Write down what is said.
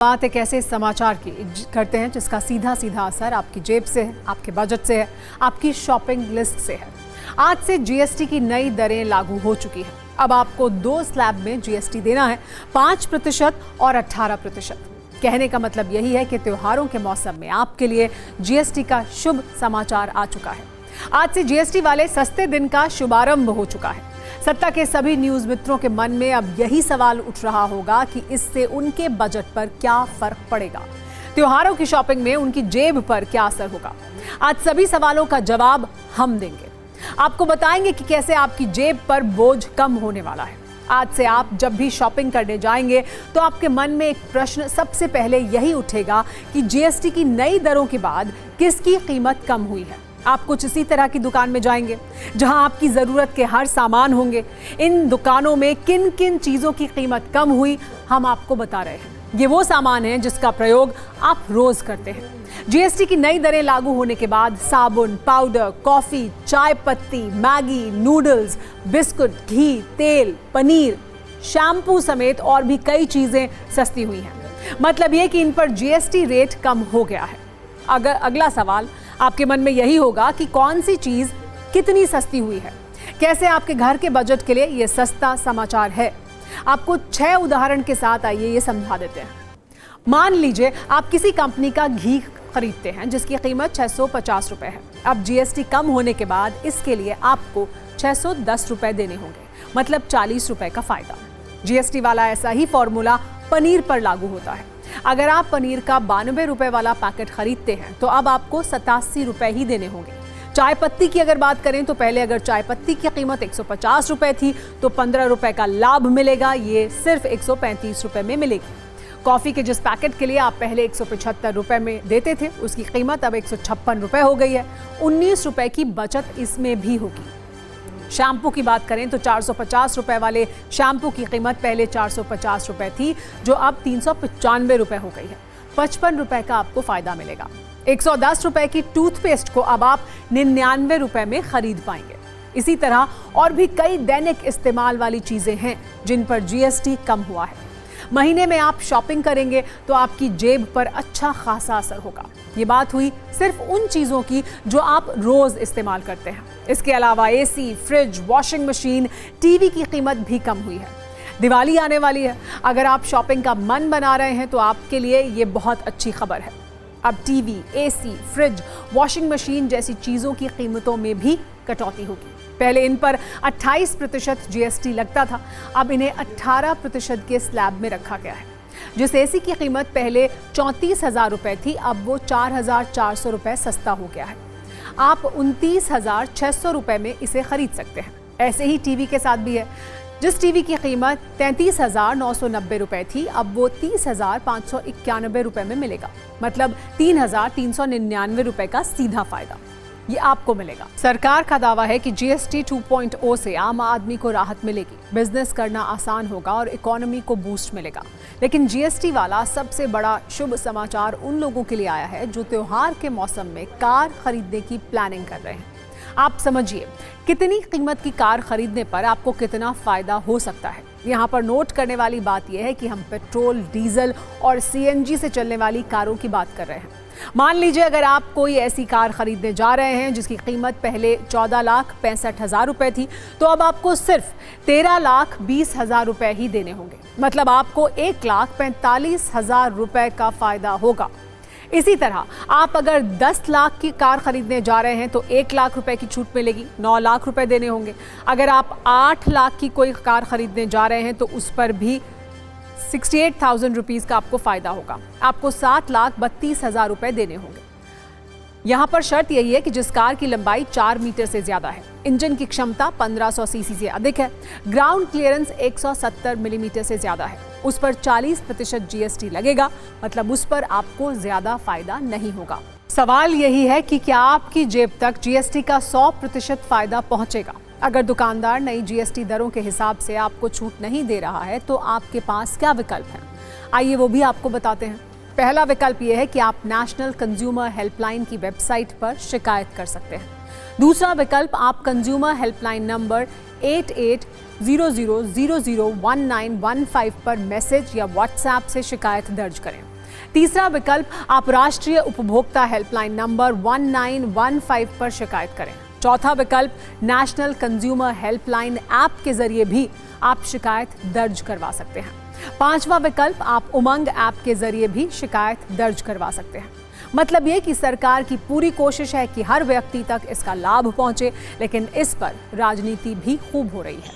बात एक ऐसे समाचार की करते हैं जिसका सीधा सीधा असर आपकी जेब से है, आपके बजट से है, आपकी शॉपिंग लिस्ट से है। आज से जीएसटी की नई दरें लागू हो चुकी हैं। अब आपको 2 स्लैब में जीएसटी देना है, 5% और 18%। कहने का मतलब यही है कि त्योहारों के मौसम में आपके लिए जीएसटी का शुभ समाचार आ चुका है। आज से जीएसटी वाले सस्ते दिन का शुभारंभ हो चुका है। सत्ता के सभी न्यूज मित्रों के मन में अब यही सवाल उठ रहा होगा कि इससे उनके बजट पर क्या फर्क पड़ेगा, त्योहारों की शॉपिंग में उनकी जेब पर क्या असर होगा। आज सभी सवालों का जवाब हम देंगे। आपको बताएंगे कि कैसे आपकी जेब पर बोझ कम होने वाला है। आज से आप जब भी शॉपिंग करने जाएंगे तो आपके मन में एक प्रश्न सबसे पहले यही उठेगा कि जीएसटी की नई दरों के बाद किसकी कीमत कम हुई है। आप कुछ इसी तरह की दुकान में जाएंगे जहां आपकी जरूरत के हर सामान होंगे। इन दुकानों में किन किन चीजों की कीमत कम हुई हम आपको बता रहे हैं। ये वो सामान है जिसका प्रयोग आप रोज करते हैं। जीएसटी की नई दरें लागू होने के बाद साबुन, पाउडर, कॉफी, चाय पत्ती, मैगी, नूडल्स, बिस्कुट, घी, तेल, पनीर, शैम्पू समेत और भी कई चीजें सस्ती हुई हैं। मतलब ये कि इन पर जीएसटी रेट कम हो गया है। अगर अगला सवाल आपके मन में यही होगा कि कौन सी चीज कितनी सस्ती हुई है, कैसे आपके घर के बजट के लिए यह सस्ता समाचार है। आपको 6 उदाहरण के साथ आइए ये समझा देते हैं। मान लीजिए आप किसी कंपनी का घी खरीदते हैं जिसकी कीमत 650 रुपए है। अब जीएसटी कम होने के बाद इसके लिए आपको 610 रुपए देने होंगे, मतलब 40 रुपए का फायदा। जीएसटी वाला ऐसा ही फॉर्मूला पनीर पर लागू होता है। अगर आप पनीर का 92 रुपए वाला पैकेट खरीदते हैं तो अब आपको 87 रुपए ही देने होंगे। चाय पत्ती की अगर बात करें तो पहले अगर चाय पत्ती की कीमत 150 रुपए थी तो 15 रुपए का लाभ मिलेगा, ये सिर्फ 135 रुपए में मिलेगी। कॉफी के जिस पैकेट के लिए आप पहले 175 रुपए में देते थे उसकी कीमत अब 156 रुपए हो गई है। 19 रुपए की बचत इसमें भी होगी। शैम्पू की बात करें तो 450 रुपए वाले शैम्पू की कीमत पहले 450 रुपए थी जो अब 395 रुपए हो गई है। 55 रुपए का आपको फायदा मिलेगा। 110 रुपए की टूथपेस्ट को अब आप 99 रुपए में खरीद पाएंगे। इसी तरह और भी कई दैनिक इस्तेमाल वाली चीजें हैं जिन पर जीएसटी कम हुआ है। महीने में आप शॉपिंग करेंगे तो आपकी जेब पर अच्छा खासा असर होगा। ये बात हुई सिर्फ उन चीजों की जो आप रोज इस्तेमाल करते हैं। इसके अलावा AC, fridge, washing machine, TV की कीमत भी कम हुई है। दिवाली आने वाली है। अगर आप शॉपिंग का मन बना रहे हैं तो आपके लिए ये बहुत अच्छी खबर है। अब TV, AC, fridge, washing machine जैसी चीजों की कीमतों में भी कटौती होगी। पहले इन पर 28% जीएसटी लगता था, अब इन्हें 18% के स्लैब में रखा गया है। जिस एसी की कीमत पहले 34,000 रुपए थी अब वो 4,400 रुपए सस्ता हो गया है। आप 29,600 रुपए में इसे खरीद सकते हैं। ऐसे ही टीवी के साथ भी है। जिस टीवी की कीमत 33,990 रुपए थी अब वो 30,591 रुपए में मिलेगा, मतलब 3,399 रुपए का सीधा फायदा ये आपको मिलेगा। सरकार का दावा है कि जीएसटी 2.0 से आम आदमी को राहत मिलेगी, बिजनेस करना आसान होगा और इकोनॉमी को बूस्ट मिलेगा। लेकिन जीएसटी वाला सबसे बड़ा शुभ समाचार उन लोगों के लिए आया है जो त्योहार के मौसम में कार खरीदने की प्लानिंग कर रहे हैं। आप समझिए कितनी कीमत की कार खरीदने पर आपको कितना फायदा हो सकता है। यहाँ पर नोट करने वाली बात यह है कि हम पेट्रोल, डीजल और सीएनजी से चलने वाली कारों की बात कर रहे हैं। मान लीजिए अगर आप कोई ऐसी कार खरीदने जा रहे हैं जिसकी कीमत पहले 14,65,000 रुपए थी तो अब आपको सिर्फ 13,20,000 रुपए ही देने होंगे, मतलब आपको 1,45,000 रुपए का फायदा होगा। इसी तरह आप अगर 10 लाख की कार खरीदने जा रहे हैं तो 1 लाख रुपए की छूट मिलेगी, 9 लाख रुपए देने होंगे। अगर आप 8 लाख की कोई कार खरीदने जा रहे हैं तो उस पर भी 68,000 रुपीज का आपको फायदा होगा। आपको 7,32,000 रुपए देने होंगे। यहाँ पर शर्त यही है कि जिस कार की लंबाई 4 मीटर से ज्यादा है, इंजन की क्षमता 1500 सीसी से अधिक है, ग्राउंड क्लियरेंस 170 मिलीमीटर से ज्यादा है, उस पर 40% जीएसटी लगेगा, मतलब उस पर आपको ज्यादा फायदा नहीं होगा। सवाल यही है कि क्या आपकी जेब तक जीएसटी का 100% फायदा पहुंचेगा। अगर दुकानदार नई जीएसटी दरों के हिसाब से आपको छूट नहीं दे रहा है तो आपके पास क्या विकल्प है, आइए वो भी आपको बताते हैं। पहला विकल्प ये है कि आप नेशनल कंज्यूमर हेल्पलाइन की वेबसाइट पर शिकायत कर सकते हैं। दूसरा विकल्प आप कंज्यूमर हेल्पलाइन नंबर 8800001915 पर मैसेज या व्हाट्सएप से शिकायत दर्ज करें। तीसरा विकल्प, आप राष्ट्रीय उपभोक्ता हेल्पलाइन नंबर 1915 पर शिकायत करें। चौथा विकल्प, नेशनल कंज्यूमर हेल्पलाइन ऐप के जरिए भी आप शिकायत दर्ज करवा सकते हैं। पांचवा विकल्प, आप उमंग ऐप के जरिए भी शिकायत दर्ज करवा सकते हैं। मतलब ये कि सरकार की पूरी कोशिश है कि हर व्यक्ति तक इसका लाभ पहुंचे, लेकिन इस पर राजनीति भी खूब हो रही है।